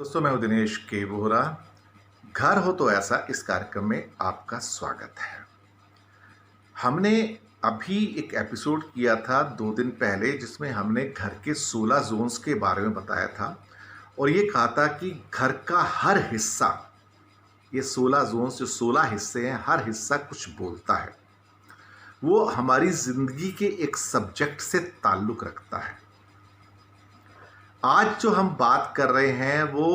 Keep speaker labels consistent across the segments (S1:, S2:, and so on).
S1: दोस्तों, मैं हूं दिनेश के बोहरा। घर हो तो ऐसा इस कार्यक्रम में आपका स्वागत है। हमने अभी एक एपिसोड किया था 2 दिन पहले, जिसमें हमने घर के 16 जोन्स के बारे में बताया था और ये कहा था कि घर का हर हिस्सा, ये 16 जोन्स जो 16 हिस्से हैं, हर हिस्सा कुछ बोलता है। वो हमारी जिंदगी के एक सब्जेक्ट से ताल्लुक रखता है। आज जो हम बात कर रहे हैं वो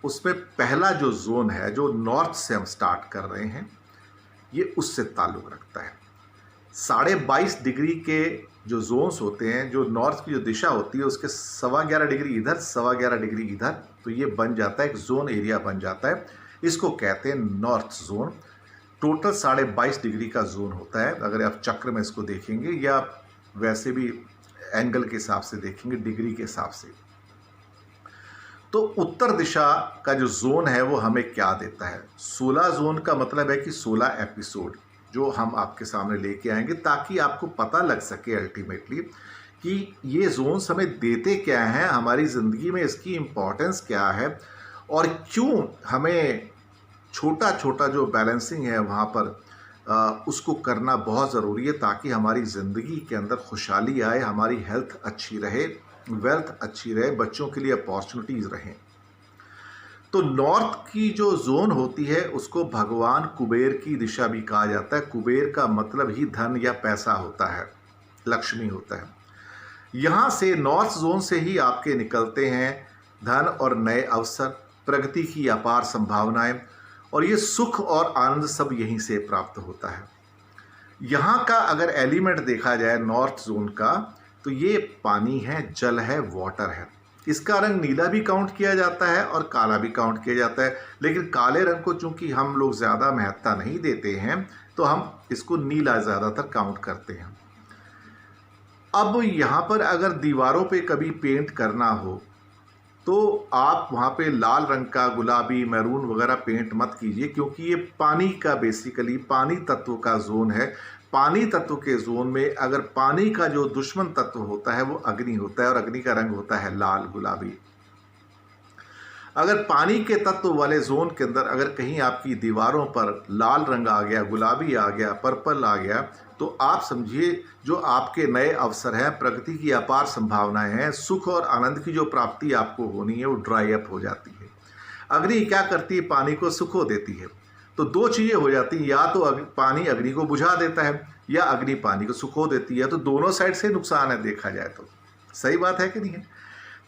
S1: उसमें पहला जो जोन है, जो नॉर्थ से हम स्टार्ट कर रहे हैं, ये उससे ताल्लुक़ रखता है। 22.5 डिग्री के जो जोन्स होते हैं, जो नॉर्थ की जो दिशा होती है, उसके 11.25 डिग्री इधर, 11.25 डिग्री इधर, तो ये बन जाता है एक जोन एरिया बन जाता है। इसको कहते हैं नॉर्थ जोन। टोटल 22.5 डिग्री का जोन होता है। अगर आप चक्र में इसको देखेंगे या वैसे भी एंगल के हिसाब से देखेंगे, डिग्री के हिसाब से, तो उत्तर दिशा का जो जोन है वो हमें क्या देता है। 16 जोन का मतलब है कि 16 एपिसोड जो हम आपके सामने लेके आएंगे, ताकि आपको पता लग सके अल्टीमेटली कि ये जोन्स हमें देते क्या हैं, हमारी ज़िंदगी में इसकी इम्पोर्टेंस क्या है और क्यों हमें छोटा छोटा जो बैलेंसिंग है वहाँ पर उसको करना बहुत ज़रूरी है, ताकि हमारी ज़िंदगी के अंदर खुशहाली आए, हमारी हेल्थ अच्छी रहे, वेल्थ अच्छी रहे, बच्चों के लिए अपॉर्चुनिटीज़ रहें। तो नॉर्थ की जो जोन होती है उसको भगवान कुबेर की दिशा भी कहा जाता है। कुबेर का मतलब ही धन या पैसा होता है, लक्ष्मी होता है। यहाँ से नॉर्थ जोन से ही आपके निकलते हैं धन और नए अवसर, प्रगति की अपार संभावनाएं, और ये सुख और आनंद सब यहीं से प्राप्त होता है। यहाँ का अगर एलिमेंट देखा जाए नॉर्थ जोन का, तो ये पानी है, जल है, वाटर है। इसका रंग नीला भी काउंट किया जाता है और काला भी काउंट किया जाता है, लेकिन काले रंग को चूंकि हम लोग ज़्यादा महत्ता नहीं देते हैं, तो हम इसको नीला ज़्यादातर काउंट करते हैं। अब यहाँ पर अगर दीवारों पे कभी पेंट करना हो, तो आप वहाँ पे लाल रंग का, गुलाबी, मैरून वगैरह पेंट मत कीजिए, क्योंकि ये पानी का, बेसिकली पानी तत्व का जोन है। पानी तत्व के जोन में अगर पानी का जो दुश्मन तत्व होता है वो अग्नि होता है, और अग्नि का रंग होता है लाल गुलाबी। अगर पानी के तत्व वाले जोन के अंदर अगर कहीं आपकी दीवारों पर लाल रंग आ गया, गुलाबी आ गया, पर्पल आ गया, तो आप समझिए जो आपके नए अवसर हैं, प्रगति की अपार संभावनाएं हैं, सुख और आनंद की जो प्राप्ति आपको होनी है वो ड्राई अप हो जाती है। अग्नि क्या करती है? पानी को सुखो देती है। तो 2 चीज़ें हो जाती हैं, या तो पानी अग्नि को बुझा देता है या अग्नि पानी को सुखो देती है। तो दोनों साइड से नुकसान है, देखा जाए तो। सही बात है कि नहीं है?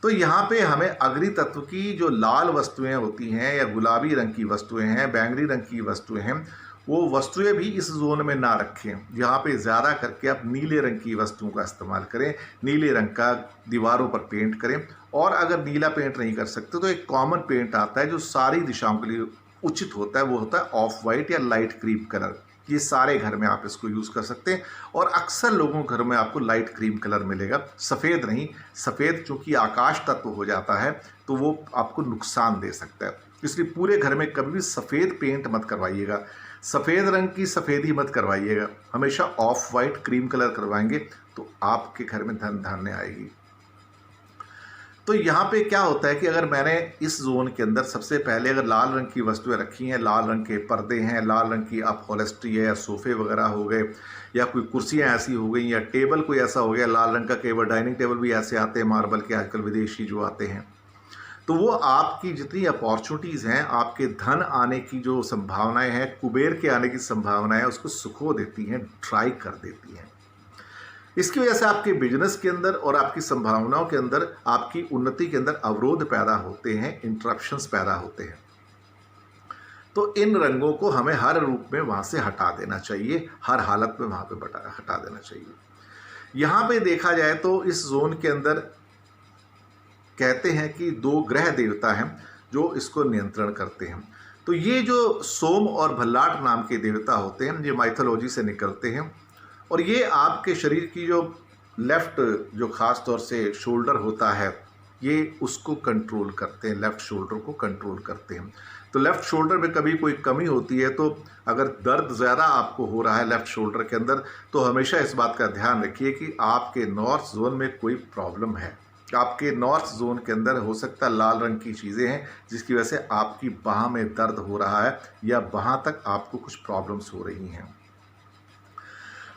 S1: तो यहाँ पे हमें अग्नि तत्व की जो लाल वस्तुएं होती हैं या गुलाबी रंग की वस्तुएं हैं, बैंगनी रंग की वस्तुएं हैं, वो वस्तुएं भी इस जोन में ना रखें। यहाँ पे ज़्यादा करके आप नीले रंग की वस्तुओं का इस्तेमाल करें, नीले रंग का दीवारों पर पेंट करें। और अगर नीला पेंट नहीं कर सकते तो एक कॉमन पेंट आता है जो सारी दिशाओं के लिए उचित होता है, वो होता है ऑफ वाइट या लाइट क्रीम कलर। ये सारे घर में आप इसको यूज़ कर सकते हैं, और अक्सर लोगों के घर में आपको लाइट क्रीम कलर मिलेगा, सफ़ेद नहीं। सफ़ेद चूँकि आकाश तत्व हो जाता है तो वो आपको नुकसान दे सकता है, इसलिए पूरे घर में कभी भी सफ़ेद पेंट मत करवाइएगा, सफ़ेद रंग की सफ़ेदी मत करवाइएगा। हमेशा ऑफ वाइट क्रीम कलर करवाएंगे तो आपके घर में धन धान्य आएगी। तो यहाँ पे क्या होता है कि अगर मैंने इस जोन के अंदर सबसे पहले अगर लाल रंग की वस्तुएं रखी हैं, लाल रंग के पर्दे हैं, लाल रंग की अपहोल्स्ट्री है, या सोफ़े वगैरह हो गए, या कोई कुर्सियाँ ऐसी हो गई, या टेबल कोई ऐसा हो गया लाल रंग का, केवल डाइनिंग टेबल भी ऐसे आते हैं मार्बल के आजकल विदेशी जो आते हैं, तो वो आपकी जितनी अपॉर्चुनिटीज़ हैं, आपके धन आने की जो संभावनाएँ हैं, कुबेर के आने की संभावनाएँ, उसको सुखो देती हैं, ड्राई कर देती हैं। इसकी वजह से आपके बिजनेस के अंदर और आपकी संभावनाओं के अंदर, आपकी उन्नति के अंदर अवरोध पैदा होते हैं, इंटरप्शंस पैदा होते हैं। तो इन रंगों को हमें हर रूप में वहाँ से हटा देना चाहिए, हर हालत में वहाँ पे हटा देना चाहिए। यहाँ पे देखा जाए तो इस जोन के अंदर कहते हैं कि 2 ग्रह देवता हैं जो इसको नियंत्रण करते हैं। तो ये जो सोम और भल्लाट नाम के देवता होते हैं, ये माइथोलॉजी से निकलते हैं, और ये आपके शरीर की जो लेफ़्ट, जो ख़ास तौर से शोल्डर होता है, ये उसको कंट्रोल करते हैं, लेफ़्ट शोल्डर को कंट्रोल करते हैं। तो लेफ़्ट शोल्डर में कभी कोई कमी होती है, तो अगर दर्द ज़्यादा आपको हो रहा है लेफ़्ट शोल्डर के अंदर, तो हमेशा इस बात का ध्यान रखिए कि आपके नॉर्थ जोन में कोई प्रॉब्लम है। आपके नॉर्थ जोन के अंदर हो सकता है लाल रंग की चीज़ें हैं जिसकी वजह से आपकी बाह में दर्द हो रहा है या बाह तक आपको कुछ प्रॉब्लम्स हो रही हैं।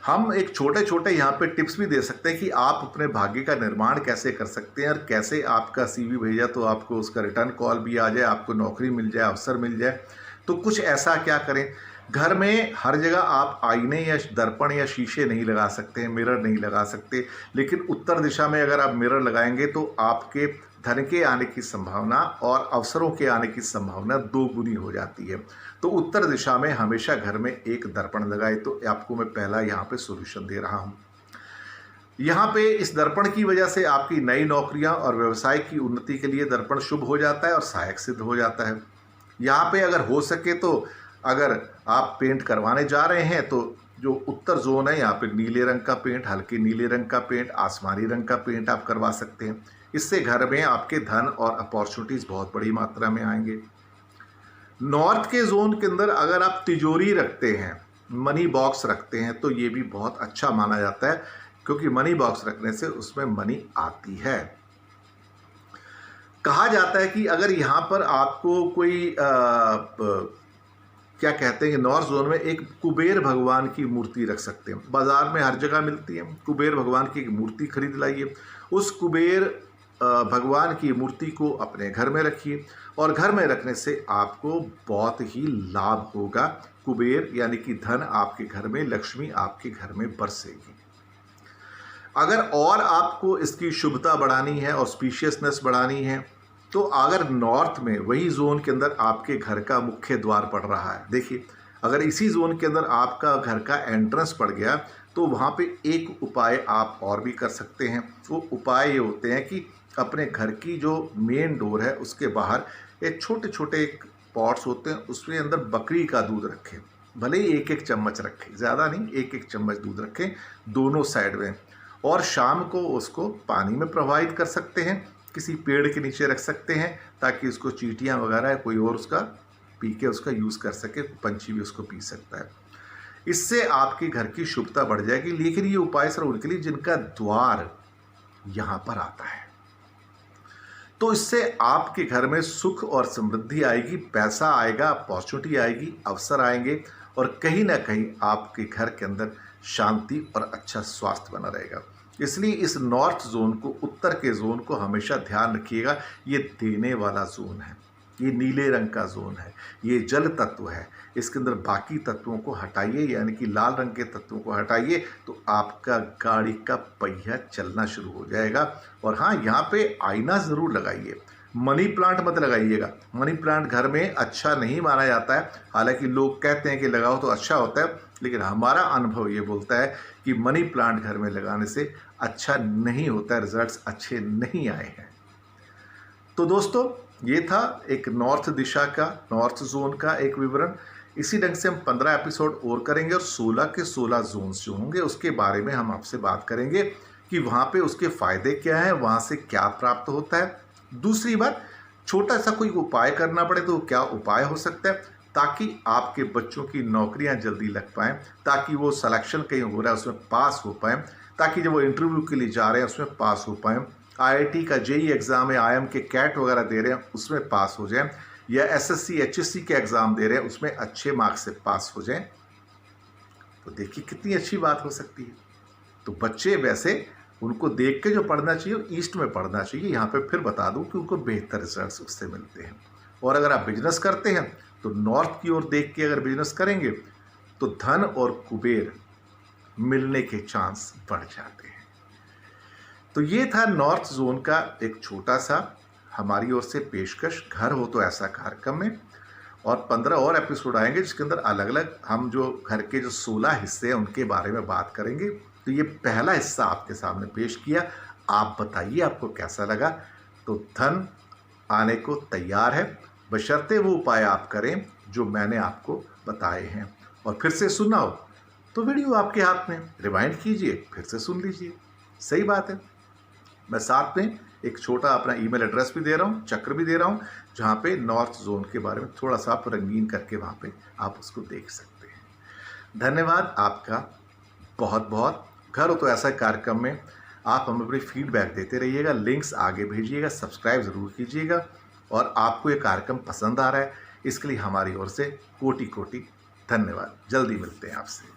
S1: हम एक छोटे छोटे यहाँ पे टिप्स भी दे सकते हैं कि आप अपने भाग्य का निर्माण कैसे कर सकते हैं और कैसे आपका सीवी भेजा तो आपको उसका रिटर्न कॉल भी आ जाए, आपको नौकरी मिल जाए, अवसर मिल जाए। तो कुछ ऐसा क्या करें, घर में हर जगह आप आईने या दर्पण या शीशे नहीं लगा सकते हैं, मिरर नहीं लगा सकते, लेकिन उत्तर दिशा में अगर आप मिरर लगाएंगे तो आपके धन के आने की संभावना और अवसरों के आने की संभावना दोगुनी हो जाती है। तो उत्तर दिशा में हमेशा घर में एक दर्पण लगाए। तो आपको मैं पहला यहाँ पे सॉल्यूशन दे रहा हूँ। यहाँ पे इस दर्पण की वजह से आपकी नई नौकरियाँ और व्यवसाय की उन्नति के लिए दर्पण शुभ हो जाता है और सहायक सिद्ध हो जाता है। यहाँ पे अगर हो सके तो अगर आप पेंट करवाने जा रहे हैं तो जो उत्तर जोन है यहाँ पे नीले रंग का पेंट, हल्के नीले रंग का पेंट, आसमानी रंग का पेंट आप करवा सकते हैं। इससे घर में आपके धन और अपॉर्चुनिटीज़ बहुत बड़ी मात्रा में आएंगे। नॉर्थ के जोन के अंदर अगर आप तिजोरी रखते हैं, मनी बॉक्स रखते हैं, तो ये भी बहुत अच्छा माना जाता है, क्योंकि मनी बॉक्स रखने से उसमें मनी आती है। कहा जाता है कि अगर यहाँ पर आपको कोई क्या कहते हैं कि नॉर्थ जोन में एक कुबेर भगवान की मूर्ति रख सकते हैं। बाजार में हर जगह मिलती है। कुबेर भगवान की एक मूर्ति खरीद लाइए, उस कुबेर भगवान की मूर्ति को अपने घर में रखिए और घर में रखने से आपको बहुत ही लाभ होगा। कुबेर यानी कि धन आपके घर में, लक्ष्मी आपके घर में बरसेगी। अगर और आपको इसकी शुभता बढ़ानी है, ऑस्पिशियसनेस बढ़ानी है, तो अगर नॉर्थ में वही जोन के अंदर आपके घर का मुख्य द्वार पड़ रहा है, देखिए अगर इसी जोन के अंदर आपका घर का एंट्रेंस पड़ गया तो वहाँ पे एक उपाय आप और भी कर सकते हैं। वो उपाय ये होते हैं कि अपने घर की जो मेन डोर है उसके बाहर एक छोटे छोटे पॉट्स होते हैं, उसमें अंदर बकरी का दूध रखें। भले ही एक एक चम्मच रखें, ज़्यादा नहीं, एक एक चम्मच दूध रखें दोनों साइड में, और शाम को उसको पानी में प्रवाहित कर सकते हैं, किसी पेड़ के नीचे रख सकते हैं ताकि उसको चींटियाँ वगैरह कोई और उसका पी के उसका यूज़ कर सके, पंछी भी उसको पी सकता है। इससे आपके घर की शुभता बढ़ जाएगी। लेकिन ये उपाय सिर्फ उनके लिए जिनका द्वार यहाँ पर आता है। तो इससे आपके घर में सुख और समृद्धि आएगी, पैसा आएगा, अपॉर्चुनिटी आएगी, अवसर आएंगे और कहीं ना कहीं आपके घर के अंदर शांति और अच्छा स्वास्थ्य बना रहेगा। इसलिए इस नॉर्थ जोन को, उत्तर के जोन को हमेशा ध्यान रखिएगा। ये देने वाला जोन है, ये नीले रंग का जोन है, ये जल तत्व है। इसके अंदर बाकी तत्वों को हटाइए, यानी कि लाल रंग के तत्वों को हटाइए, तो आपका गाड़ी का पहिया चलना शुरू हो जाएगा। और हाँ, यहाँ पे आईना ज़रूर लगाइए। मनी प्लांट मत लगाइएगा। मनी प्लांट घर में अच्छा नहीं माना जाता है। हालांकि लोग कहते हैं कि लगाओ तो अच्छा होता है, लेकिन हमारा अनुभव ये बोलता है कि मनी प्लांट घर में लगाने से अच्छा नहीं होता है, रिजल्ट्स अच्छे नहीं आए हैं। तो दोस्तों, ये था एक नॉर्थ दिशा का, नॉर्थ जोन का एक विवरण। इसी ढंग से हम 15 एपिसोड और करेंगे और 16 के 16 जोन्स जो होंगे उसके बारे में हम आपसे बात करेंगे कि वहाँ पे उसके फ़ायदे क्या हैं, वहाँ से क्या प्राप्त होता है। दूसरी बात, छोटा सा कोई उपाय करना पड़े तो क्या उपाय हो सकता है, ताकि आपके बच्चों की नौकरियाँ जल्दी लग पाएँ, ताकि वो सिलेक्शन कहीं हो रहा है उसमें पास हो पाएँ, ताकि जब वो इंटरव्यू के लिए जा रहे हैं उसमें पास हो पाएँ, आईआईटी का जेईई एग्ज़ाम है, आईएम के कैट वगैरह दे रहे हैं उसमें पास हो जाएं, या एसएससी एचएससी के एग्ज़ाम दे रहे हैं उसमें अच्छे मार्क्स से पास हो जाएं। तो देखिए कितनी अच्छी बात हो सकती है। तो बच्चे वैसे उनको देख के जो पढ़ना चाहिए ईस्ट में पढ़ना चाहिए। यहाँ पे फिर बता दूं कि उनको बेहतर रिजल्ट्स उससे मिलते हैं। और अगर आप बिजनेस करते हैं तो नॉर्थ की ओर देख के अगर बिजनेस करेंगे तो धन और कुबेर मिलने के चांस बढ़ जाते हैं। तो ये था नॉर्थ जोन का एक छोटा सा हमारी ओर से पेशकश। घर हो तो ऐसा कार्यक्रम में और 15 और एपिसोड आएंगे जिसके अंदर अलग अलग हम जो घर के जो 16 हिस्से हैं उनके बारे में बात करेंगे। तो ये पहला हिस्सा आपके सामने पेश किया। आप बताइए आपको कैसा लगा। तो धन आने को तैयार है, बशर्ते वो उपाय आप करें जो मैंने आपको बताए हैं। और फिर से सुनना हो तो वीडियो आपके हाथ में, रिवाइंड कीजिए, फिर से सुन लीजिए। सही बात है। मैं साथ में एक छोटा अपना ईमेल एड्रेस भी दे रहा हूँ, चक्र भी दे रहा हूँ, जहाँ पे नॉर्थ जोन के बारे में थोड़ा सा आप रंगीन करके वहाँ पे आप उसको देख सकते हैं। धन्यवाद आपका बहुत बहुत। घर हो तो ऐसा कार्यक्रम में आप हमें अपनी फीडबैक देते रहिएगा, लिंक्स आगे भेजिएगा, सब्सक्राइब ज़रूर कीजिएगा। और आपको ये कार्यक्रम पसंद आ रहा है, इसके लिए हमारी ओर से कोटि कोटि धन्यवाद। जल्दी मिलते हैं आपसे।